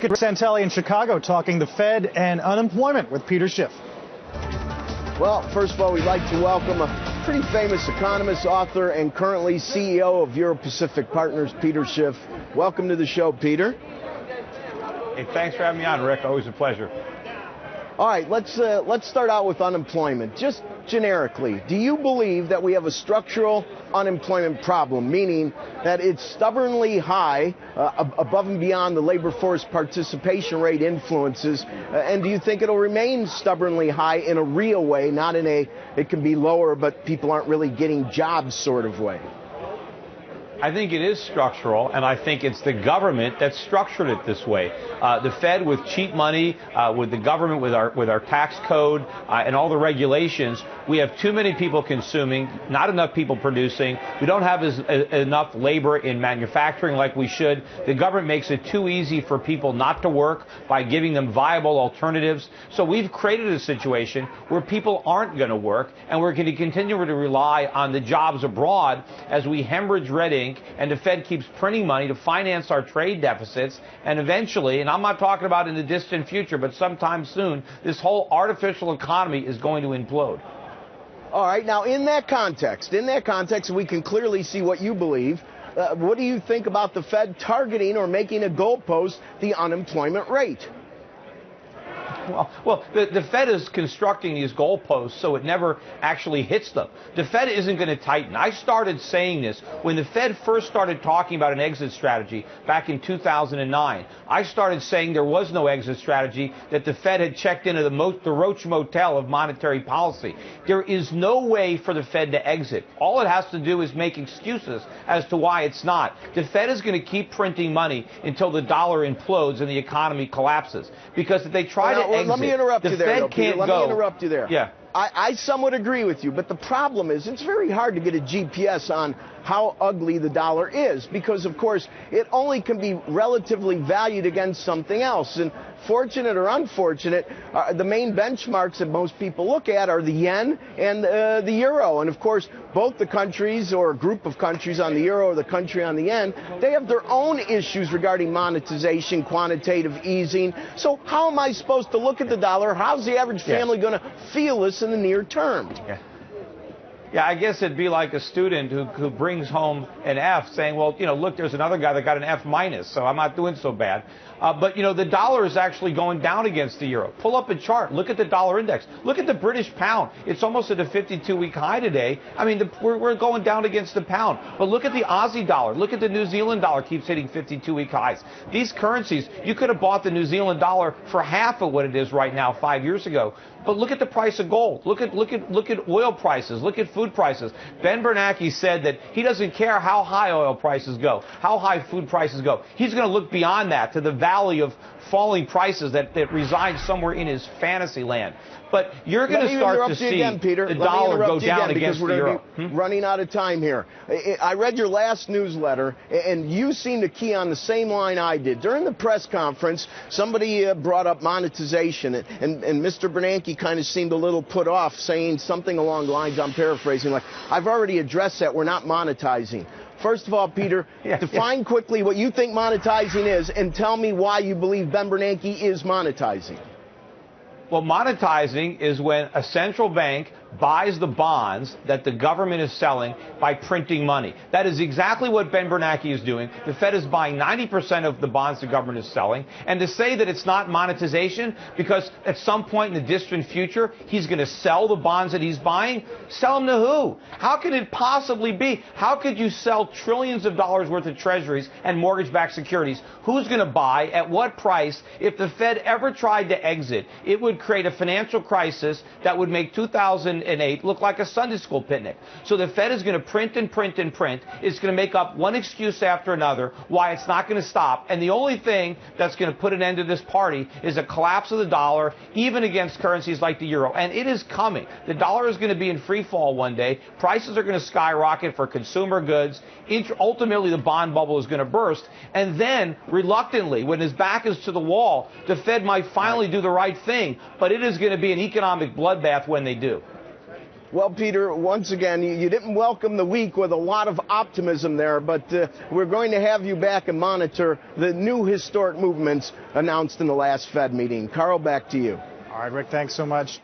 at Santelli in Chicago talking the Fed and unemployment with Peter Schiff. Well, first of all, we'd like to welcome a pretty famous economist, author, and currently CEO of Euro-Pacific Partners, Peter Schiff. Welcome to the show, Peter. Hey, thanks for having me on, Rick. Always a pleasure. All right, let's start out with unemployment. Just generically, do you believe that we have a structural unemployment problem, meaning that it's stubbornly high above and beyond the labor force participation rate influences, and do you think it'll remain stubbornly high in a real way, not in a it can be lower but people aren't really getting jobs sort of way? I think it is structural, and I think it's the government that structured it this way. The Fed, with cheap money, with the government, with our tax code and all the regulations, we have too many people consuming, not enough people producing. We don't have enough labor in manufacturing like we should. The government makes it too easy for people not to work by giving them viable alternatives. So we've created a situation where people aren't going to work, and we're going to continue to rely on the jobs abroad as we hemorrhage red ink, and the Fed keeps printing money to finance our trade deficits, and eventually, and I'm not talking about in the distant future, but sometime soon, this whole artificial economy is going to implode. All right, now in that context, we can clearly see what you believe. What do you think about the Fed targeting or making a goalpost the unemployment rate? Well, the Fed is constructing these goalposts so it never actually hits them. The Fed isn't going to tighten. I started saying this when the Fed first started talking about an exit strategy back in 2009. I started saying there was no exit strategy, that the Fed had checked into the Roach Motel of monetary policy. There is no way for the Fed to exit. All it has to do is make excuses as to why it's not. The Fed is going to keep printing money until the dollar implodes and the economy collapses. Because if they try to exit, let me interrupt you there, Peter. Let me interrupt you there. Yeah. I somewhat agree with you, but the problem is it's very hard to get a GPS on how ugly the dollar is because, of course, it only can be relatively valued against something else. And fortunate or unfortunate, the main benchmarks that most people look at are the yen and the euro. And, of course, both the countries or a group of countries on the euro or the country on the yen, they have their own issues regarding monetization, quantitative easing. So how am I supposed to look at the dollar? How's the average family going to feel this in the near term? Yeah, I guess it'd be like a student who brings home an F saying, well, look, there's another guy that got an F minus, so I'm not doing so bad. But, the dollar is actually going down against the euro. Pull up a chart. Look at the dollar index. Look at the British pound. It's almost at a 52-week high today. I mean, we're going down against the pound. But look at the Aussie dollar. Look at the New Zealand dollar. Keeps hitting 52-week highs. These currencies, you could have bought the New Zealand dollar for half of what it is right now 5 years ago. But look at the price of gold. Look at oil prices. Look at food prices. Ben Bernanke said that he doesn't care how high oil prices go, how high food prices go. He's going to look beyond that to the valley of falling prices that reside somewhere in his fantasy land. But you're going to start to see the dollar go down against the euro. Running out of time here. I read your last newsletter, and you seem to key on the same line I did. During the press conference, somebody brought up monetization, and Mr. Bernanke kind of seemed a little put off, saying something along the lines, I'm paraphrasing, like, I've already addressed that, we're not monetizing. First of all, Peter, define quickly what you think monetizing is, and tell me why you believe Ben Bernanke is monetizing. Well, monetizing is when a central bank buys the bonds that the government is selling by printing money. That is exactly what Ben Bernanke is doing. The Fed is buying 90% of the bonds the government is selling. And to say that it's not monetization because at some point in the distant future he's going to sell the bonds that he's buying, sell them to who? How could it possibly be? How could you sell trillions of dollars worth of treasuries and mortgage-backed securities? Who's going to buy? At what price? If the Fed ever tried to exit, it would create a financial crisis that would make 2008 look like a Sunday school picnic. So the Fed is going to print and print and print. It's going to make up one excuse after another why it's not going to stop. And the only thing that's going to put an end to this party is a collapse of the dollar, even against currencies like the euro. And it is coming. The dollar is going to be in free fall one day. Prices are going to skyrocket for consumer goods. Ultimately, the bond bubble is going to burst. And then, reluctantly, when his back is to the wall, the Fed might finally do the right thing. But it is going to be an economic bloodbath when they do. Well, Peter, once again, you didn't welcome the week with a lot of optimism there, but we're going to have you back and monitor the new historic movements announced in the last Fed meeting. Carl, back to you. All right, Rick, thanks so much.